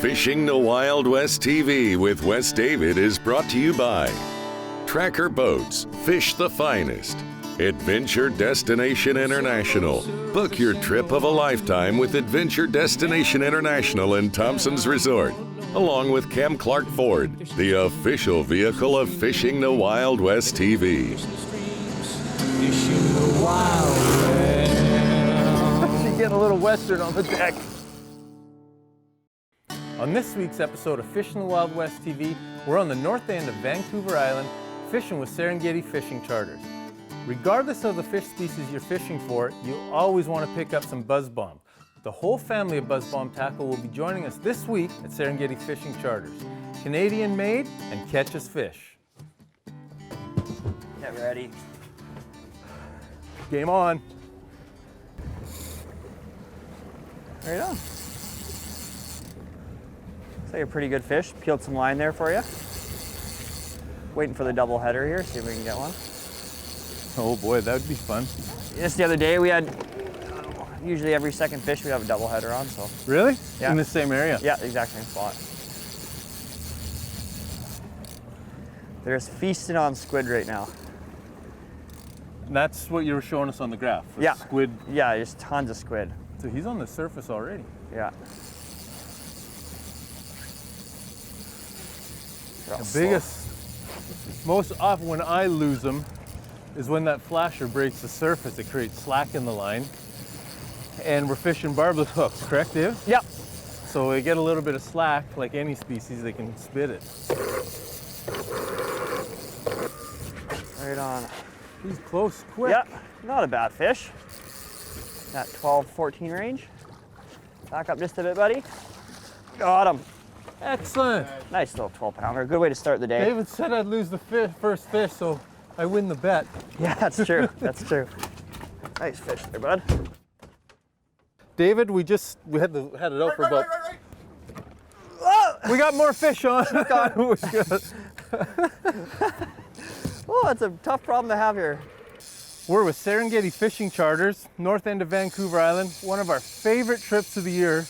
Fishing the Wild West TV with Wes David is brought to you by Tracker Boats, fish the finest. Adventure Destination International. Book your trip of a lifetime with Adventure Destination International in Thompson's Resort, along with Cam Clark Ford, the official vehicle of Fishing the Wild West TV. Fishing the Wild West. She's getting a little western on the deck. On this week's episode of Fishing the Wild West TV, we're on the north end of Vancouver Island, fishing with Serengeti Fishing Charters. Regardless of the fish species you're fishing for, you always want to pick up some buzz bomb. The whole family of buzz bomb tackle will be joining us this week at Serengeti Fishing Charters. Canadian made and catches fish. Get ready. Game on. Right on. Looks like a pretty good fish. Peeled some line there for you. Waiting for the double header here, see if we can get one. Oh boy, that would be fun. Just the other day we had, usually every second fish we have a double header on, so. Really? Yeah. In the same area? Yeah, the exact same spot. They're just feasting on squid right now. And that's what you were showing us on the graph? Yeah. Squid. Yeah, just tons of squid. So he's on the surface already. Yeah. The biggest, most often when I lose them is when that flasher breaks the surface. It creates slack in the line. And we're fishing barbless hooks, correct, Dave? Yep. So we get a little bit of slack, like any species, they can spit it. Right on. He's close, quick. Yep, not a bad fish. That 12, 14 range. Back up just a bit, buddy. Got him. Excellent. Nice little 12-pounder. Good way to start the day. David said I'd lose the first fish, so I win the bet. Yeah, that's true. That's true. Nice fish there, bud. David, we had it out for about. We got more fish on. Oh, that's a tough problem to have here. We're with Serengeti Fishing Charters, north end of Vancouver Island, one of our favorite trips of the year.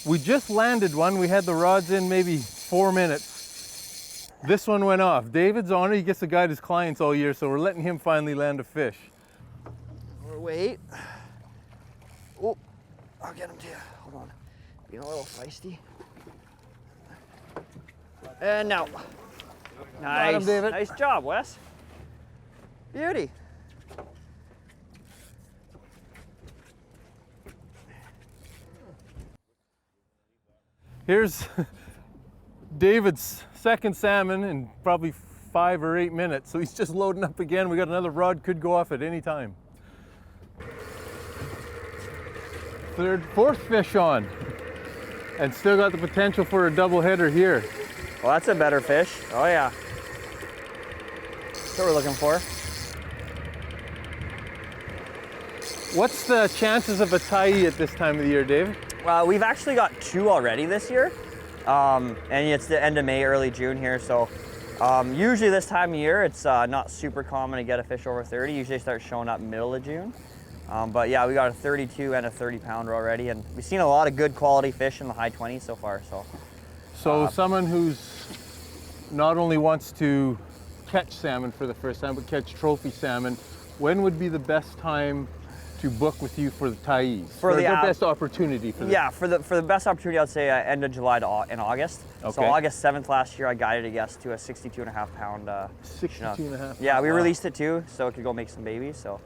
We just landed one. We had the rods in maybe 4 minutes. This one went off. David's on it. He gets to guide his clients all year, so we're letting him finally land a fish. Wait. Oh, I'll get him to you. Hold on. Being a little feisty. And now. Nice. Got him, David. Nice job, Wes. Beauty. Here's David's second salmon in probably 5 or 8 minutes. So he's just loading up again. We got another rod, could go off at any time. Fourth fish on. And still got the potential for a double header here. Well, that's a better fish. Oh yeah. That's what we're looking for. What's the chances of a tie at this time of the year, David? We've actually got 2 already this year. And it's the end of May, early June here. So usually this time of year, it's not super common to get a fish over 30. Usually they start showing up middle of June. But yeah, we got a 32 and a 30-pounder already. And we've seen a lot of good quality fish in the high 20s so far. So someone who's not only wants to catch salmon for the first time, but catch trophy salmon, when would be the best time to book with you for the tie-ees? For the best opportunity for this? Yeah, for the best opportunity, I'd say end of July in August. Okay. So August 7th last year, I guided a guest to a 62.5-pound 62.5. Yeah, we released it too, so it could go make some babies. So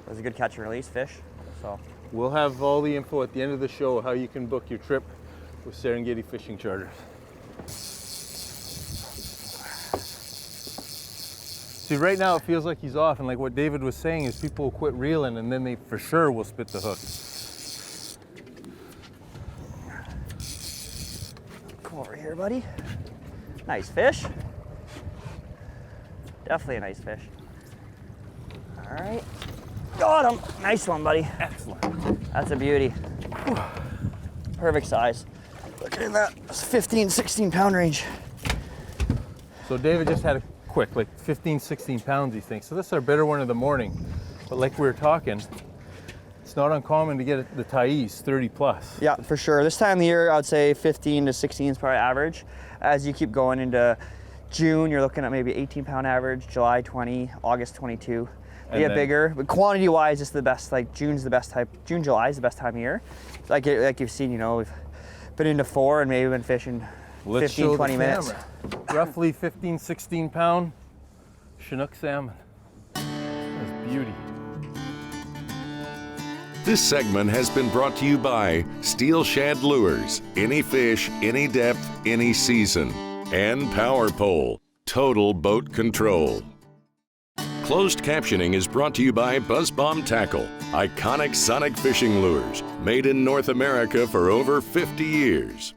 it was a good catch and release fish. So we'll have all the info at the end of the show how you can book your trip with Serengeti Fishing Charters. See, right now it feels like he's off, and like what David was saying is people will quit reeling and then they for sure will spit the hook. Come over here, buddy. Nice fish. Definitely a nice fish. All right. Got him. Nice one, buddy. Excellent. That's a beauty. Perfect size. Looking at that, it's 15, 16-pound range. So David just had a quick, like 15, 16 pounds, he thinks. So this is our better one of the morning. But like we were talking, it's not uncommon to get the Thais 30 plus. Yeah, for sure. This time of the year, I would say 15 to 16 is probably average. As you keep going into June, you're looking at maybe 18-pound average, July 20, August 22. They get bigger, but quantity-wise, it's the best. Like June's the best type. June, July is the best time of year. Like you've seen, you know, we've been into 4 and maybe been fishing 15, 20 minutes. Roughly 15, 16-pound Chinook salmon. That's beauty. This segment has been brought to you by Steel Shad Lures, any fish, any depth, any season, and Power Pole, total boat control. Closed captioning is brought to you by Buzz Bomb Tackle, iconic sonic fishing lures, made in North America for over 50 years.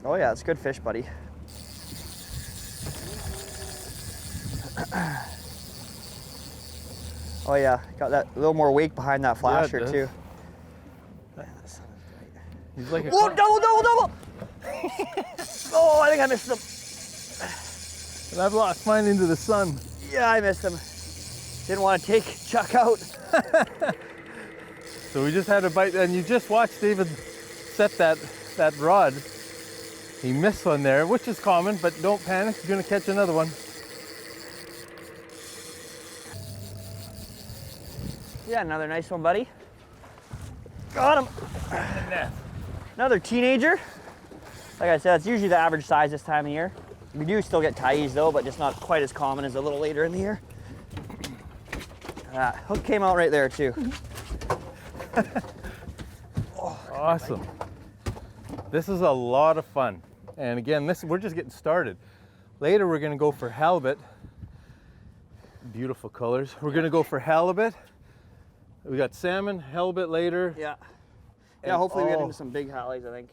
Oh yeah, it's good fish, buddy. Oh yeah, got that little more wake behind that flasher too. He's like a Whoa, double! Oh, I think I missed him. And I've lost mine into the sun. Yeah, I missed him. Didn't want to take Chuck out. So we just had a bite, and you just watched David set that rod. He missed one there, which is common, but don't panic, you're gonna catch another one. Yeah, another nice one, buddy. Got him. Another teenager. Like I said, it's usually the average size this time of year. We do still get Thais though, but just not quite as common as a little later in the year. Hook came out right there too. Awesome. This is a lot of fun. And again, we're just getting started. Later we're gonna go for halibut. Beautiful colors. We're gonna go for halibut. We got salmon, halibut later. Yeah. Yeah, hopefully we get into some big halis, I think.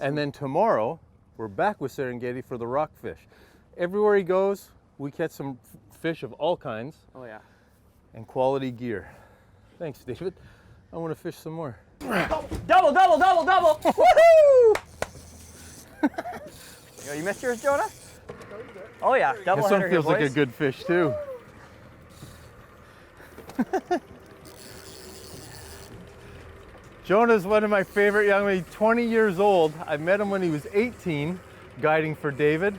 And then tomorrow, we're back with Serengeti for the Rockfish. Everywhere he goes, we catch some fish of all kinds. Oh yeah. And quality gear. Thanks, David. I want to fish some more. Double! Woohoo! Yo, you missed yours, Jonah? Oh yeah, double This header one feels here, like a boys. good fish too. Jonah's one of my favorite young men. He's 20 years old. I met him when he was 18, guiding for David.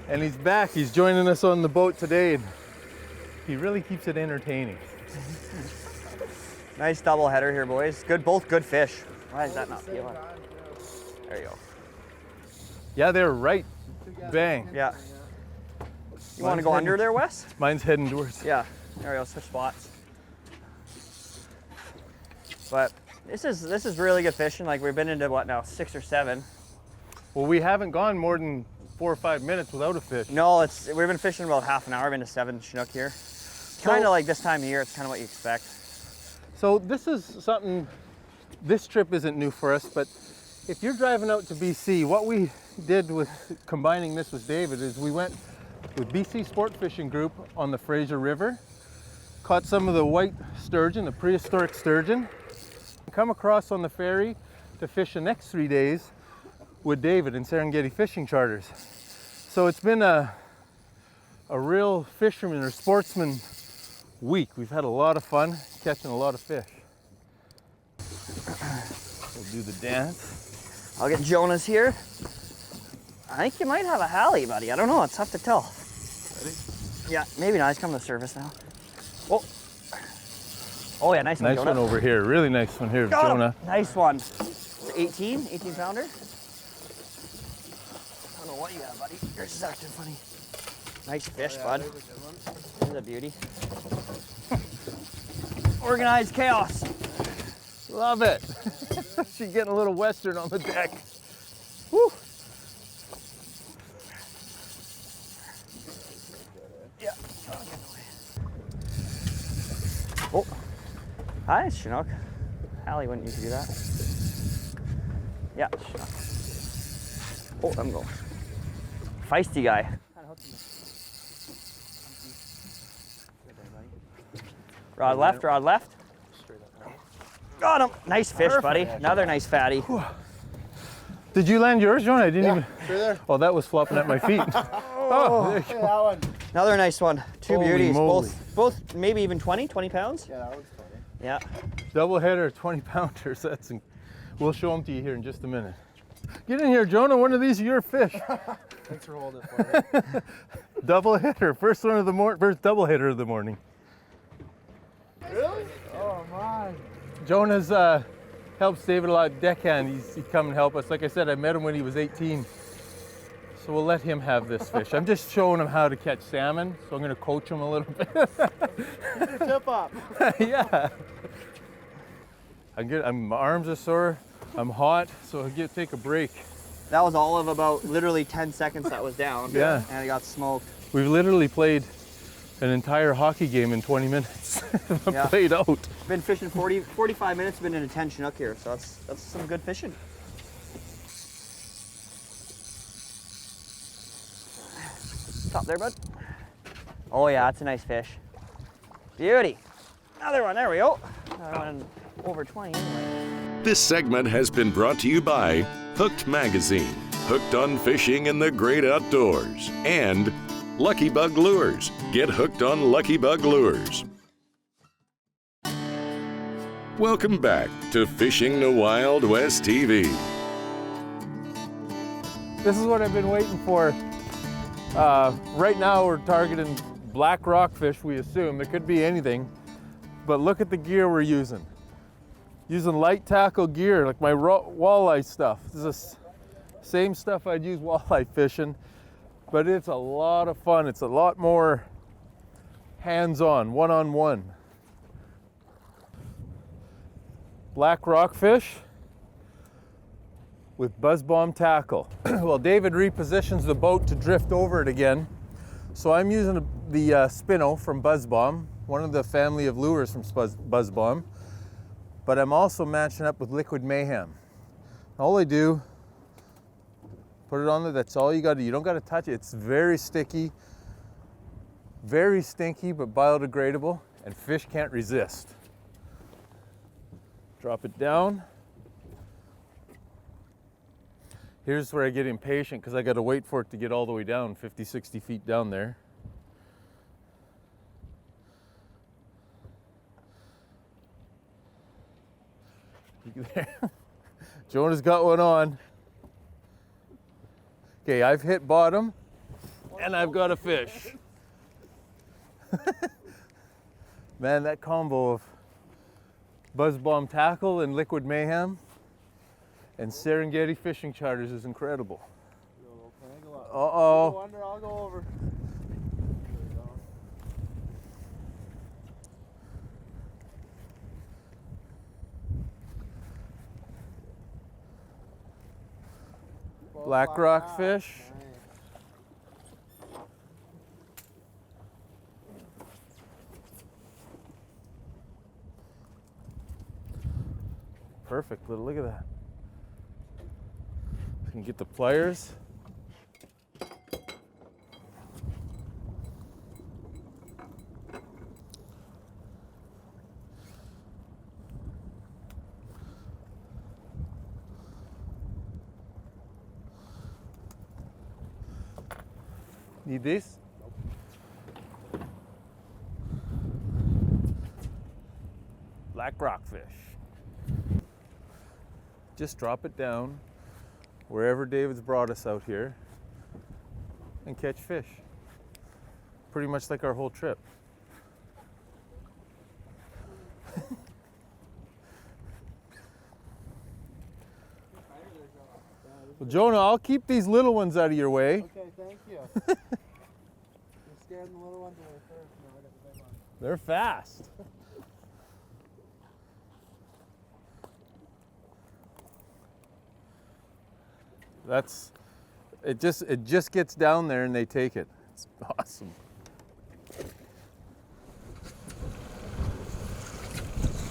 And he's back. He's joining us on the boat today. And he really keeps it entertaining. Nice double header here, boys. Both good fish. Why is that not peeling? There you go. Yeah, they're right. Bang. Yeah. You want to go under there, Wes? Mine's heading towards. Yeah. There we go. Switch spots. But this is really good fishing. Like we've been into what now, 6 or 7. Well, we haven't gone more than 4 or 5 minutes without a fish. No, we've been fishing about half an hour. We've been to 7 Chinook here. Kind of like this time of year. It's kind of what you expect. So this is something. This trip isn't new for us, but if you're driving out to BC, what we did with combining this with David is we went with BC Sport Fishing Group on the Fraser River, caught some of the white sturgeon, the prehistoric sturgeon, come across on the ferry to fish the next 3 days with David in Serengeti Fishing Charters. So it's been a real fisherman or sportsman week. We've had a lot of fun catching a lot of fish. We'll do the dance. I'll get Jonah's here. I think you might have a hally, buddy. I don't know. It's tough to tell. Ready? Yeah, maybe not. He's coming to the surface now. Oh. Oh yeah, nice one, Nice Jonah. one over here. Really nice one here, Got him. Jonah. Nice one. It's 18 pounder. I don't know what you got, buddy. Yours is acting funny. Nice fish, bud. This is a beauty. Organized chaos. Love it. She's getting a little western on the deck. Woo. Yeah. Oh. Hi, Chinook. Allie wouldn't usually do that. Yeah, Chinook. Oh, I'm going. Feisty guy. Rod left, rod left. Got him. Nice fish, buddy. Another nice fatty. Did you land yours, John? I didn't even. Right there. Oh, that was flopping at my feet. Oh, there you go. That one. Another nice one. Two Holy beauties. moly. Both maybe even 20 pounds. Yeah, that one's 20. Yeah. Double header, 20 pounders. We'll show them to you here in just a minute. Get in here, Jonah. One of these are your fish. Thanks for holding it for me. Double header. First one of the morning. First double header of the morning. Really? Oh my. Jonah's helps David a lot. Deckhand. He'd come and help us. Like I said, I met him when he was 18. So we'll let him have this fish. I'm just showing him how to catch salmon, so I'm going to coach him a little bit. Keep your tip up. Yeah. My arms are sore. I'm hot, so I'll take a break. That was all of about literally 10 seconds that was down. Yeah. And it got smoked. We've literally played an entire hockey game in 20 minutes. Yeah. Played out. Been fishing 45 minutes, been in a 10 Chinook here, so that's some good fishing. Stop there, bud. Oh yeah, that's a nice fish. Beauty. Another one, there we go. Another one over 20 anyway. This segment has been brought to you by Hooked Magazine, hooked on fishing in the great outdoors, and Lucky Bug Lures. Get hooked on Lucky Bug Lures. Welcome back to Fishing the Wild West TV. This is what I've been waiting for. Right now we're targeting black rockfish, we assume. There could be anything, but look at the gear we're using. Using light tackle gear, like my walleye stuff. This is the same stuff I'd use walleye fishing, but it's a lot of fun. It's a lot more hands-on, one-on-one. Black rockfish with buzz bomb tackle. Well, David repositions the boat to drift over it again. So I'm using the Spino from Buzz Bomb, one of the family of lures from Buzz Bomb, but I'm also matching up with Liquid Mayhem. All I do, put it on there, that's all you gotta do. You don't gotta touch it. It's very sticky, very stinky, but biodegradable, and fish can't resist. Drop it down. Here's where I get impatient because I got to wait for it to get all the way down, 50, 60 feet down there. Jonah's got one on. Okay, I've hit bottom and I've got a fish. Man, that combo of Buzz Bomb tackle and Liquid Mayhem and Serengeti Fishing Charters is incredible. Uh-oh. Go under, I'll go over. Black rockfish. Perfect, look at that. I can get the pliers. Need this? Black rockfish. Just drop it down wherever David's brought us out here and catch fish. Pretty much like our whole trip. Well, Jonah, I'll keep these little ones out of your way. Okay, thank you. I'm scared the little ones away first. No, I got the big one. They're fast. It just gets down there and they take it. It's awesome.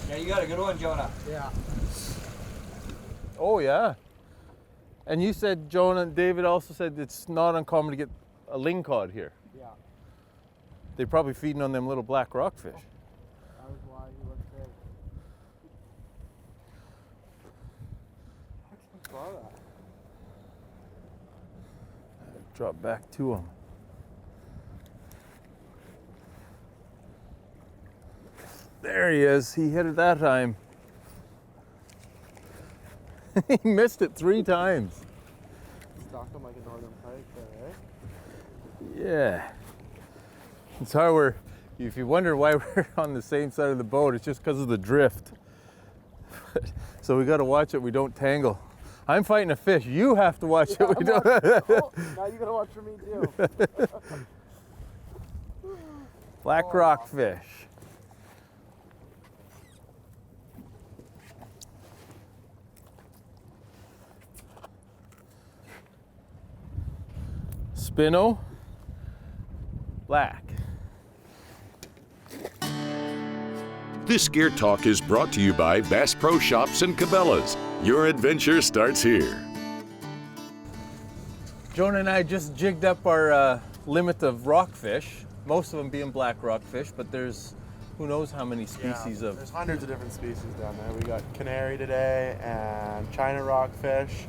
Yeah, you got a good one, Jonah. Yeah. Oh yeah. And you said, Jonah, David also said it's not uncommon to get a lingcod here. Yeah. They're probably feeding on them little black rockfish. That was why he looked big. I saw that. Drop back to them. There he is. He hit it that time. He missed it 3 times. Stalked him like a northern pike there, eh? Yeah. It's hard. If you wonder why we're on the same side of the boat, it's just because of the drift. So we got to watch it we don't tangle. I'm fighting a fish. You have to watch it we don't. Oh, now you gotta watch for me too. Black rockfish. Spino. Black. This Gear Talk is brought to you by Bass Pro Shops and Cabela's. Your adventure starts here. Jonah and I just jigged up our limit of rockfish, most of them being black rockfish, but there's who knows how many species of. There's hundreds of different species down there. We got canary today, and China rockfish,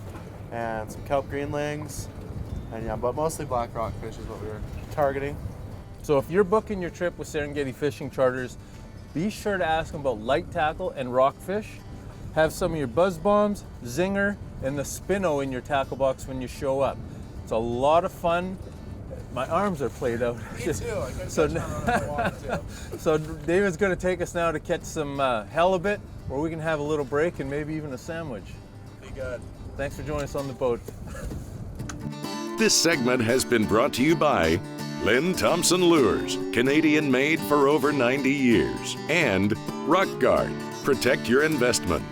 and some kelp greenlings, and yeah, but mostly black rockfish is what we were targeting. So if you're booking your trip with Serengeti Fishing Charters, be sure to ask them about light tackle and rockfish. Have some of your buzz bombs, zinger, and the spino in your tackle box when you show up. It's a lot of fun. My arms are played out. Me too. I couldn't So, catch one on the water too. so David's going to take us now to catch some halibut, where we can have a little break and maybe even a sandwich. Be good. Thanks for joining us on the boat. This segment has been brought to you by Lynn Thompson Lures, Canadian made for over 90 years, and Rock Guard, protect your investment.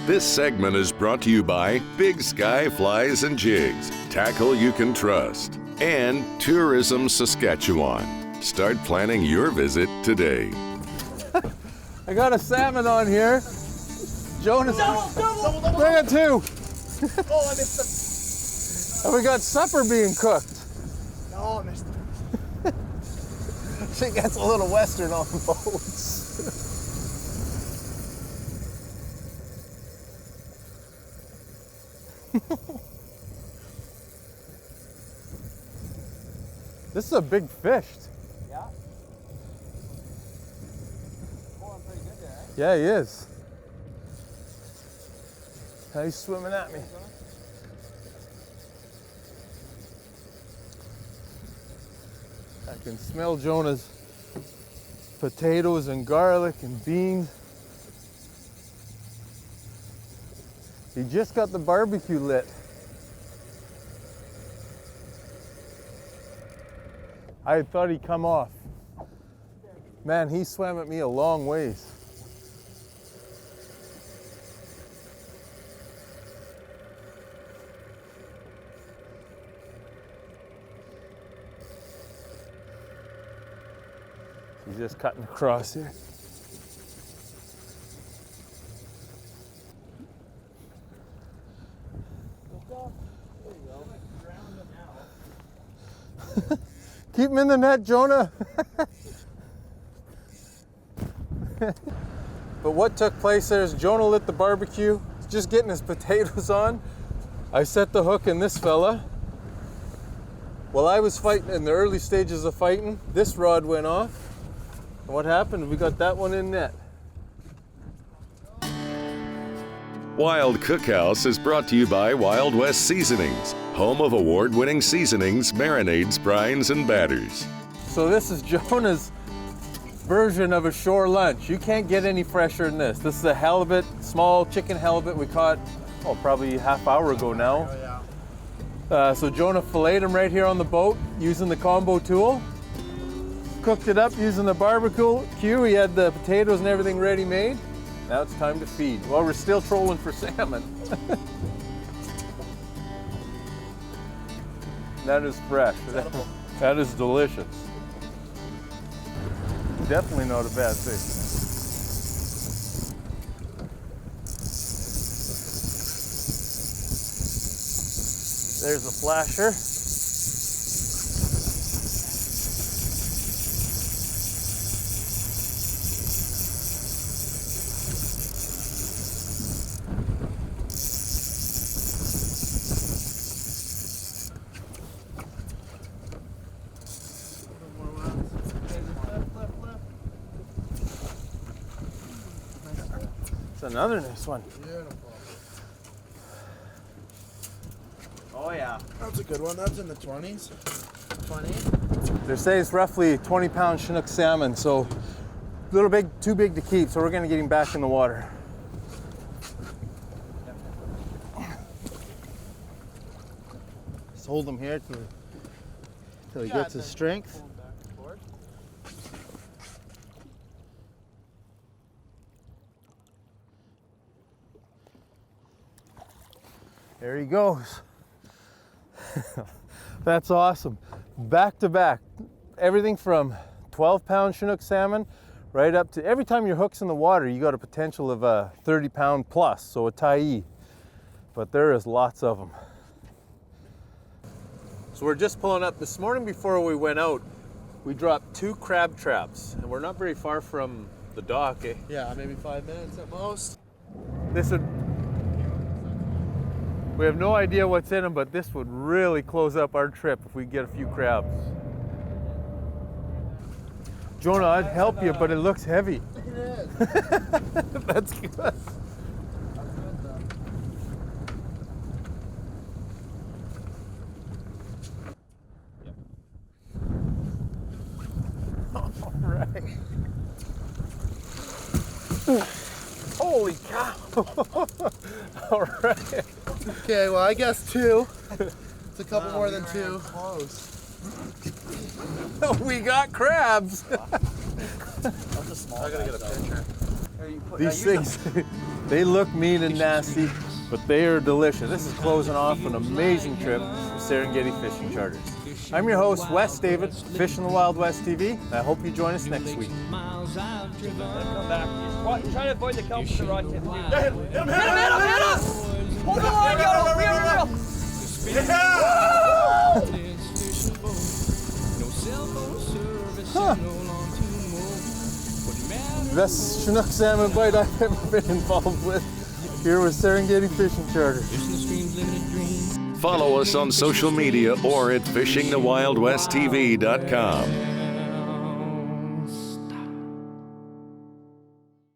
This segment is brought to you by Big Sky Flies and Jigs, tackle you can trust, and Tourism Saskatchewan. Start planning your visit today. I got a salmon on here. Jonas, bring it too. Oh, I missed And we got supper being cooked. the. No, I missed it. She gets a little western on boats. This is a big fish. Yeah. Pulling pretty good there, eh? Yeah, he is. He's swimming at me. I can smell Jonah's potatoes and garlic and beans. He just got the barbecue lit. I thought he'd come off. Man, he swam at me a long ways. He's just cutting across here. Keep him in the net, Jonah. But what took place there is Jonah lit the barbecue, just getting his potatoes on. I set the hook in this fella. While I was fighting in the early stages of fighting, this rod went off. And what happened? We got that one in net. Wild Cookhouse is brought to you by Wild West Seasonings, home of award-winning seasonings, marinades, brines, and batters. So this is Jonah's version of a shore lunch. You can't get any fresher than this. This is a halibut, small chicken halibut we caught, probably half hour ago now. Oh, yeah. So Jonah filleted him right here on the boat using the combo tool. Cooked it up using the barbecue. He had the potatoes and everything ready made. Now it's time to feed. Well, we're still trolling for salmon. That is fresh. That is delicious. Definitely not a bad fish. There's a flasher. It's another nice one. Beautiful. Oh yeah. That's a good one. That's in the 20s. 20. They say it's roughly 20-pound Chinook salmon, so a little big, too big to keep, so we're gonna get him back in the water. Just hold him here till he gets his strength. There he goes. That's awesome. Back to back. Everything from 12-pound Chinook salmon right up to, every time your hook's in the water, you got a potential of a 30-pound plus, so a tai. But there is lots of them. So we're just pulling up. This morning before we went out, we dropped 2 crab traps, and we're not very far from the dock, eh? Yeah, maybe 5 minutes at most. We have no idea what's in them, but this would really close up our trip if we get a few crabs. Jonah, I'd help you, but it looks heavy. It is. That's good. All right. Holy cow. All right. Okay, well, I guess 2. It's a couple more than 2. Close. We got crabs. That's a small. I gotta get a picture. These things, they look mean and nasty, but they are delicious. This is closing off an amazing trip with Serengeti Fishing Charters. I'm your host, Wes David, Fishing the Wild West TV. I hope you join us next week. Come back. Try to avoid the kelp with the rod tip. Hit him! Hold the line, yo! Reel! Huh. Best Chinook salmon bite I've ever been involved with here with Serengeti Fishing Charters. Follow us on social media or at fishingthewildwesttv.com.